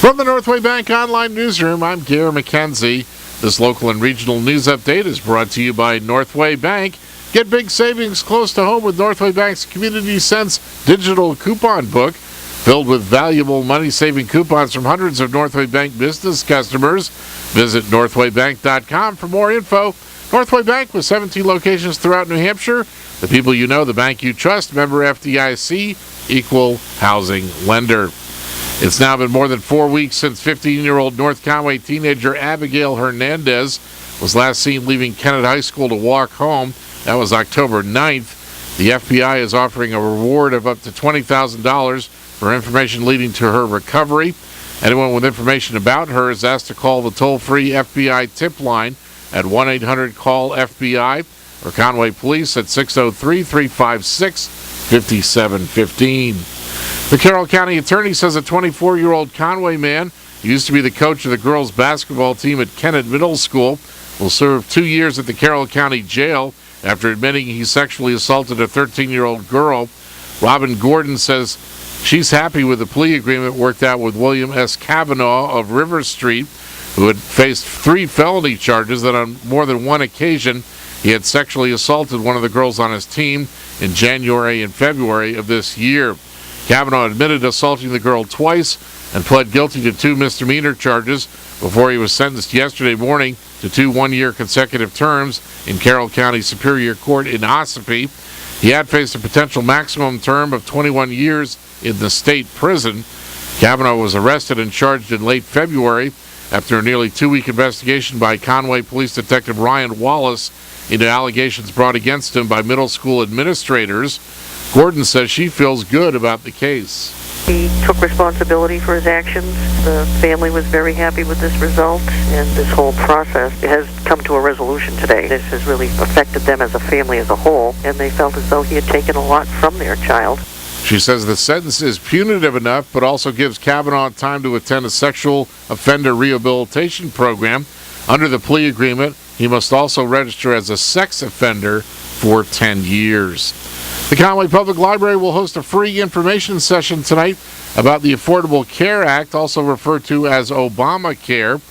From the Northway Bank Online Newsroom, I'm Gary McKenzie. This local and regional news update is brought to you by Northway Bank. Get big savings close to home with Northway Bank's Community Sense digital coupon book, filled with valuable money-saving coupons from hundreds of Northway Bank business customers. Visit northwaybank.com for more info. Northway Bank with 17 locations throughout New Hampshire. The people you know, the bank you trust. Member FDIC, equal housing lender. It's now been more than 4 weeks since 15-year-old North Conway teenager Abigail Hernandez was last seen leaving Kennett High School to walk home. That was October 9th. The FBI is offering a reward of up to $20,000 for information leading to her recovery. Anyone with information about her is asked to call the toll-free FBI tip line at 1-800-CALL-FBI or Conway Police at 603-356-5715. The Carroll County Attorney says a 24-year-old Conway man who used to be the coach of the girls' basketball team at Kennett Middle School will serve 2 years at the Carroll County Jail after admitting he sexually assaulted a 13-year-old girl. Robin Gordon says she's happy with the plea agreement worked out with William S. Kavanaugh of River Street, who had faced 3 felony charges that on more than one occasion he had sexually assaulted one of the girls on his team in January and February of this year. Kavanaugh admitted assaulting the girl twice and pled guilty to 2 misdemeanor charges before he was sentenced yesterday morning to 2 one-year consecutive terms in Carroll County Superior Court in Ossipee. He had faced a potential maximum term of 21 years in the state prison. Kavanaugh was arrested and charged in late February after a nearly 2-week investigation by Conway Police Detective Ryan Wallace into allegations brought against him by middle school administrators. Gordon says she feels good about the case. He took responsibility for his actions. The family was very happy with this result, and this whole process has come to a resolution today. This has really affected them as a family as a whole, and they felt as though he had taken a lot from their child. She says the sentence is punitive enough, but also gives Kavanaugh time to attend a sexual offender rehabilitation program. Under the plea agreement, he must also register as a sex offender for 10 years. The Conway Public Library will host a free information session tonight about the Affordable Care Act, also referred to as Obamacare.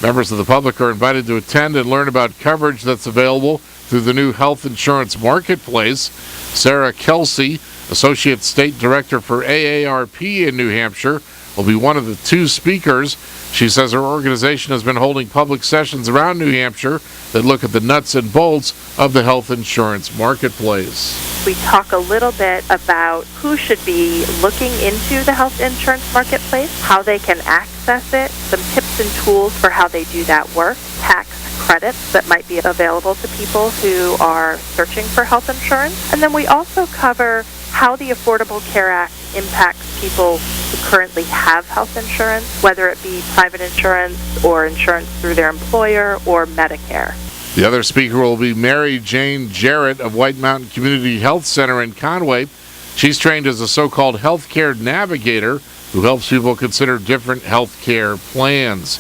Members of the public are invited to attend and learn about coverage that's available through the new health insurance marketplace. Sarah Kelsey, Associate State Director for AARP in New Hampshire, will be one of the 2 speakers. She says her organization has been holding public sessions around New Hampshire that look at the nuts and bolts of the health insurance marketplace. We talk a little bit about who should be looking into the health insurance marketplace, how they can access it, some tips and tools for how they do that work, tax credits that might be available to people who are searching for health insurance. And then we also cover how the Affordable Care Act impacts people who currently have health insurance, whether it be private insurance or insurance through their employer or Medicare. The other speaker will be Mary Jane Jarrett of White Mountain Community Health Center in Conway. She's trained as a so-called healthcare navigator who helps people consider different healthcare plans.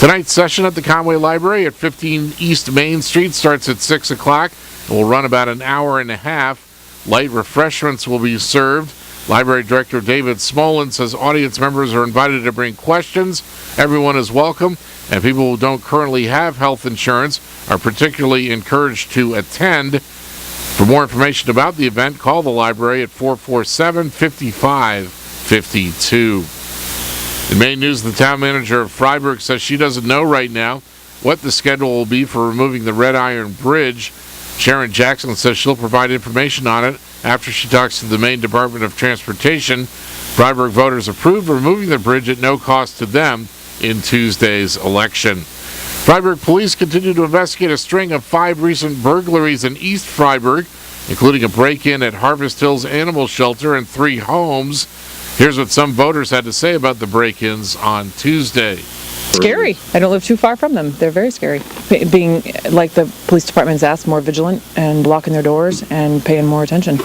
Tonight's session at the Conway Library at 15 East Main Street starts at 6 o'clock and will run about an hour and a half. Light refreshments will be served. Library Director David Smolin says audience members are invited to bring questions. Everyone is welcome, and people who don't currently have health insurance are particularly encouraged to attend. For more information about the event, call the library at 447-5552. In Maine news, the town manager of Freiburg says she doesn't know right now what the schedule will be for removing the Red Iron Bridge. Sharon Jackson says she'll provide information on it after she talks to the Maine Department of Transportation. Freiburg voters approved removing the bridge at no cost to them in Tuesday's election. Freiburg police continue to investigate a string of 5 recent burglaries in East Freiburg, including a break-in at Harvest Hills Animal Shelter and 3 homes. Here's what some voters had to say about the break-ins on Tuesday. Scary. I don't live too far from them. They're very scary. Being, like the police department's asked, more vigilant and blocking their doors and paying more attention,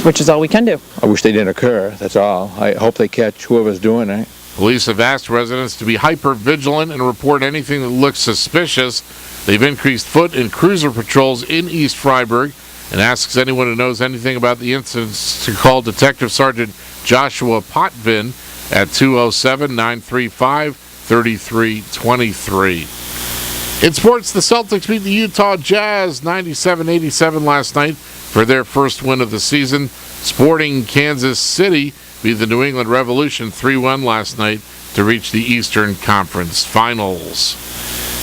which is all we can do. I wish they didn't occur, that's all. I hope they catch whoever's doing it. Police have asked residents to be hyper-vigilant and report anything that looks suspicious. They've increased foot and cruiser patrols in East Freiburg and asks anyone who knows anything about the incidents to call Detective Sergeant Joshua Potvin at 207-935-3323. In sports, the Celtics beat the Utah Jazz 97-87 last night for their first win of the season. Sporting Kansas City beat the New England Revolution 3-1 last night to reach the Eastern Conference Finals.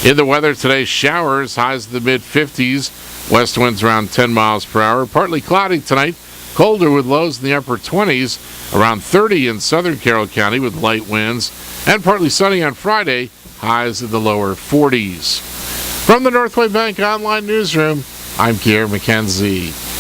In the weather today, showers, highs in the mid-50s. West winds around 10 miles per hour. Partly cloudy tonight. Colder with lows in the upper 20s. Around 30 in southern Carroll County with light winds. And partly sunny on Friday. Highs in the lower 40s. From the Northway Bank Online Newsroom, I'm Pierre McKenzie.